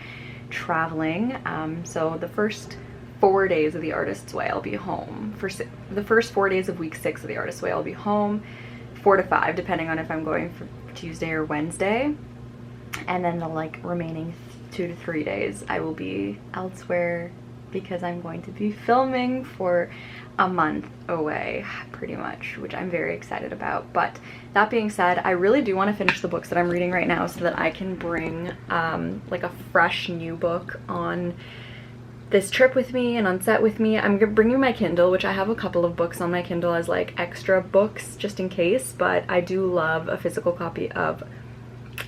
traveling. So the first 4 days of The Artist's Way I'll be home. For the first 4 days of week 6 of The Artist's Way I'll be home, 4 to 5 depending on if I'm going for Tuesday or Wednesday. And then the remaining 2 to 3 days I will be elsewhere because I'm going to be filming for a month away pretty much, which I'm very excited about. But that being said, I really do want to finish the books that I'm reading right now so that I can bring like a fresh new book on this trip with me and on set with me. I'm bringing my Kindle, which I have a couple of books on my Kindle as like extra books just in case, but I do love a physical copy of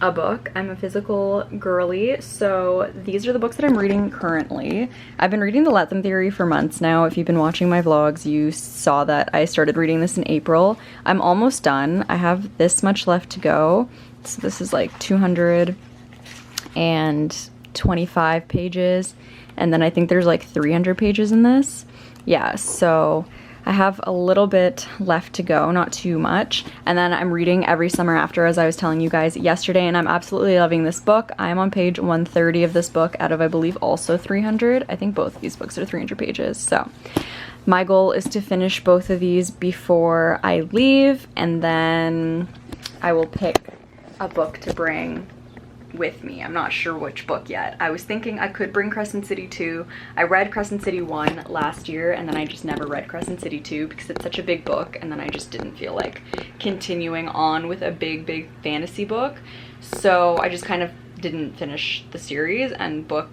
a book. I'm a physical girly, so these are the books that I'm reading currently. I've been reading The Let Them Theory for months now. If you've been watching my vlogs, you saw that I started reading this in April. I'm almost done. I have this much left to go. So this is like 225 pages, and then I think there's like 300 pages in this. Yeah, so I have a little bit left to go, not too much. And then I'm reading Every Summer After, as I was telling you guys yesterday, and I'm absolutely loving this book. I'm on page 130 of this book out of, I believe, also 300. I think both of these books are 300 pages. So my goal is to finish both of these before I leave, and then I will pick a book to bring with me. I'm not sure which book yet. I was thinking I could bring Crescent City 2. I read Crescent City 1 last year, and then I just never read Crescent City 2 because it's such a big book, and then I just didn't feel like continuing on with a big fantasy book. So I just kind of didn't finish the series, and both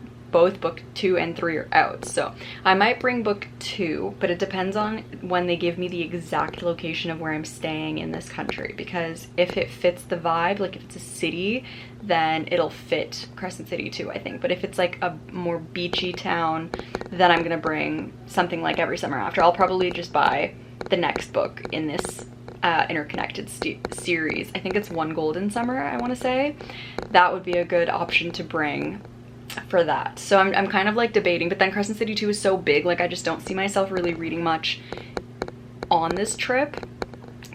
book 2 and 3 are out. So I might bring book 2, but it depends on when they give me the exact location of where I'm staying in this country, because if it fits the vibe, like if it's a city, then it'll fit Crescent City 2, I think. But if it's like a more beachy town, then I'm gonna bring something like Every Summer After. I'll probably just buy the next book in this interconnected series. I think it's One Golden Summer, I want to say. That would be a good option to bring for that. So I'm kind of like debating, but then Crescent City 2 is so big, like I just don't see myself really reading much on this trip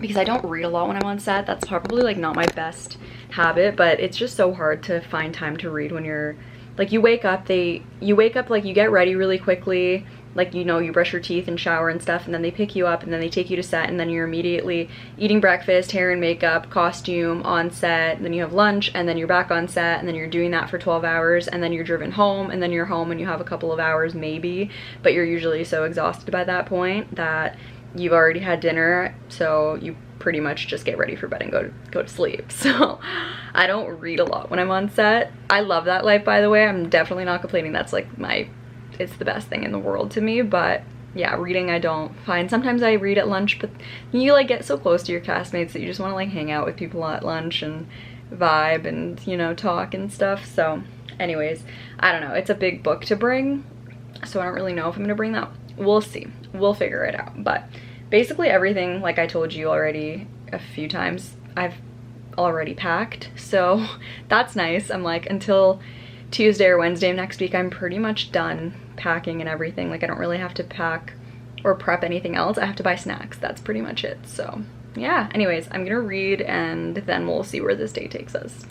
because I don't read a lot when I'm on set. That's probably like not my best habit, but it's just so hard to find time to read when you're like, you wake up like you get ready really quickly, like, you know, you brush your teeth and shower and stuff, and then they pick you up and then they take you to set, and then you're immediately eating breakfast, hair and makeup, costume on set, and then you have lunch, and then you're back on set, and then you're doing that for 12 hours, and then you're driven home, and then you're home and you have a couple of hours maybe, but you're usually so exhausted by that point that you've already had dinner, so you pretty much just get ready for bed and go to sleep. So I don't read a lot when I'm on set. I love that life, by the way. I'm definitely not complaining. That's like it's the best thing in the world to me. But yeah, reading I don't find. Sometimes I read at lunch, but you like get so close to your castmates that you just want to like hang out with people at lunch and vibe and, you know, talk and stuff. So anyways, I don't know, it's a big book to bring, so I don't really know if I'm gonna bring that. We'll see, we'll figure it out. But basically everything, like I told you already a few times, I've already packed, so that's nice. I'm like, until Tuesday or Wednesday of next week, I'm pretty much done packing and everything. Like, I don't really have to pack or prep anything else. I have to buy snacks. That's pretty much it. So yeah, anyways, I'm gonna read and then we'll see where this day takes us.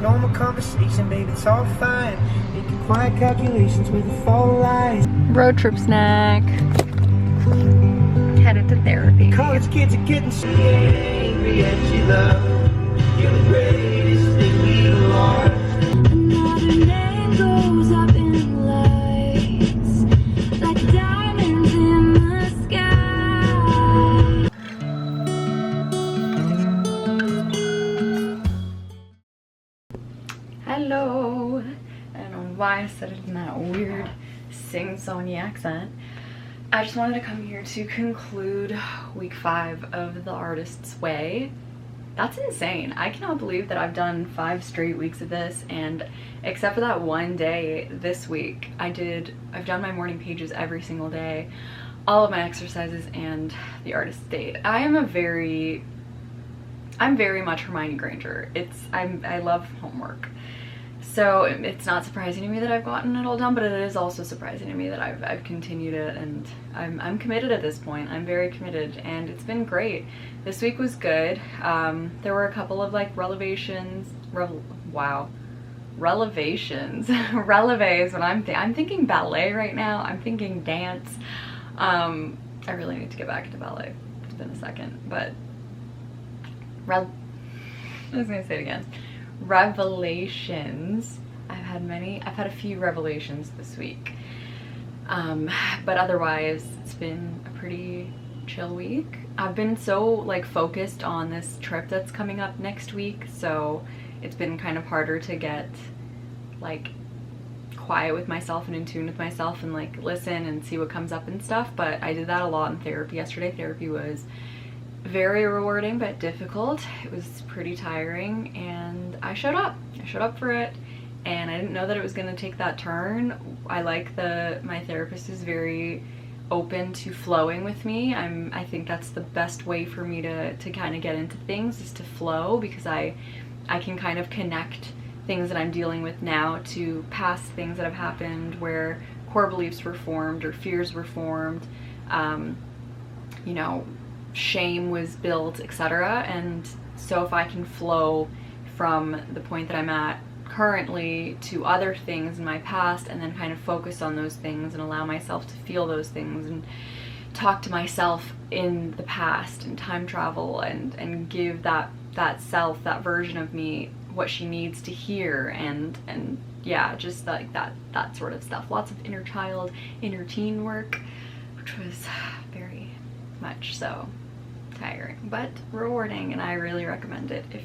normal conversation, baby, it's all fine. Making quiet calculations with the fall lies. Road trip snack. Headed to therapy. College kids are getting so angry at you, love. You're the greatest thing we lost. Another name goes up in lights, like diamonds in the sky. Hello. I don't know why I said it in that weird sing-songy accent. I just wanted to come here to conclude week 5 of The Artist's Way. That's insane. I cannot believe that I've done 5 straight weeks of this, and except for that one day this week, I've done my morning pages every single day, all of my exercises, and the artist's date. I'm very much Hermione Granger. I love homework. So it's not surprising to me that I've gotten it all done, but it is also surprising to me that I've continued it, and I'm committed at this point. I'm very committed, and it's been great. This week was good. There were a couple of like relevations, releves. When I'm thinking ballet right now. I'm thinking dance. I really need to get back into ballet. It's been a second, but I was gonna say it again. Revelations. I've had a few revelations this week, but otherwise it's been a pretty chill week. I've been so like focused on this trip that's coming up next week, so it's been kind of harder to get like quiet with myself and in tune with myself and like listen and see what comes up and stuff. But I did that a lot in therapy yesterday. Therapy was very rewarding but difficult. It was pretty tiring, and I showed up for it, and I didn't know that it was going to take that turn. I like my therapist is very open to flowing with me. I think that's the best way for me to kind of get into things, is to flow, because I can kind of connect things that I'm dealing with now to past things that have happened where core beliefs were formed or fears were formed, you know, shame was built, etc. And so if I can flow from the point that I'm at currently to other things in my past, and then kind of focus on those things and allow myself to feel those things and talk to myself in the past and time travel and give that self, that version of me, what she needs to hear, and yeah, just like that sort of stuff. Lots of inner child, inner teen work, which was very much so tiring but rewarding, and I really recommend it if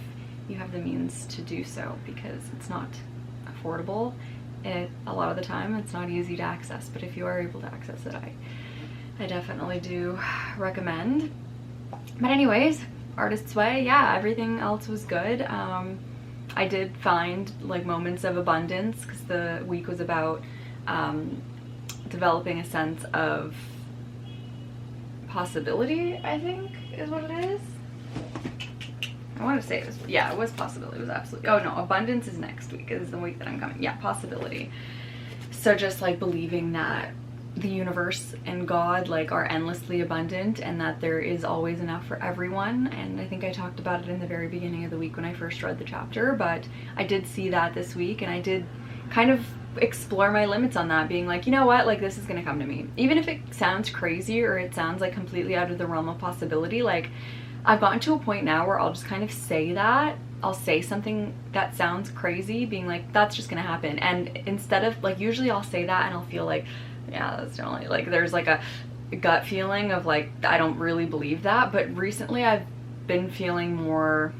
you have the means to do so, because it's not affordable. A lot of the time it's not easy to access, but if you are able to access it, I definitely do recommend. But anyways, Artist's Way, yeah, everything else was good. I did find like moments of abundance, because the week was about developing a sense of possibility, I think is what it is. I want to say it was, yeah, it was possibility. It was absolutely, oh no, abundance is next week, is the week that I'm coming. Yeah, possibility. So just like believing that the universe and God like are endlessly abundant, and that there is always enough for everyone. And I think I talked about it in the very beginning of the week when I first read the chapter, but I did see that this week, and I did kind of explore my limits on that, being like, you know what, like this is gonna come to me, even if it sounds crazy or it sounds like completely out of the realm of possibility. Like I've gotten to a point now where I'll just kind of say that. I'll say something that sounds crazy, being like, that's just gonna happen. And instead of like, usually I'll say that and I'll feel like, yeah, that's totally, like there's like a gut feeling of like, I don't really believe that. But recently I've been feeling more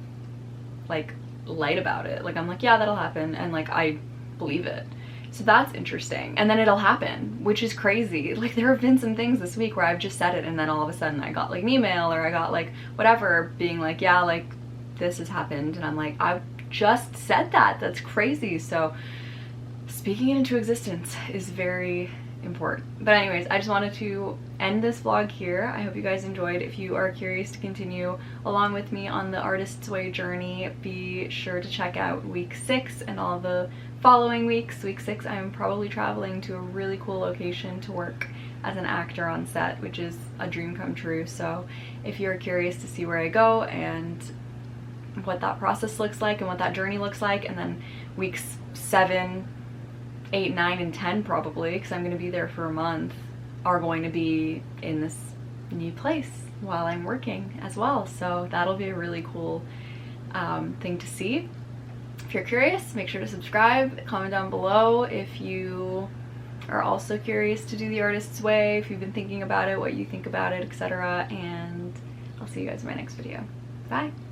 like light about it. Like I'm like, yeah, that'll happen, and like I believe it. So that's interesting. And then it'll happen, which is crazy. Like there have been some things this week where I've just said it, and then all of a sudden I got like an email, or I got like whatever, being like, yeah, like this has happened. And I'm like, I've just said that. That's crazy. So speaking it into existence is very important. But anyways, I just wanted to end this vlog here. I hope you guys enjoyed. If you are curious to continue along with me on the Artist's Way journey, be sure to check out week 6 and all the following weeks. Week 6, I'm probably traveling to a really cool location to work as an actor on set, which is a dream come true. So if you're curious to see where I go and what that process looks like and what that journey looks like. And then weeks 7, 8, 9, and 10 probably, because I'm going to be there for a month, are going to be in this new place while I'm working as well. So that'll be a really cool thing to see. If you're curious, make sure to subscribe, comment down below if you are also curious to do the artist's way, if you've been thinking about it, what you think about it, etc. And I'll see you guys in my next video. Bye.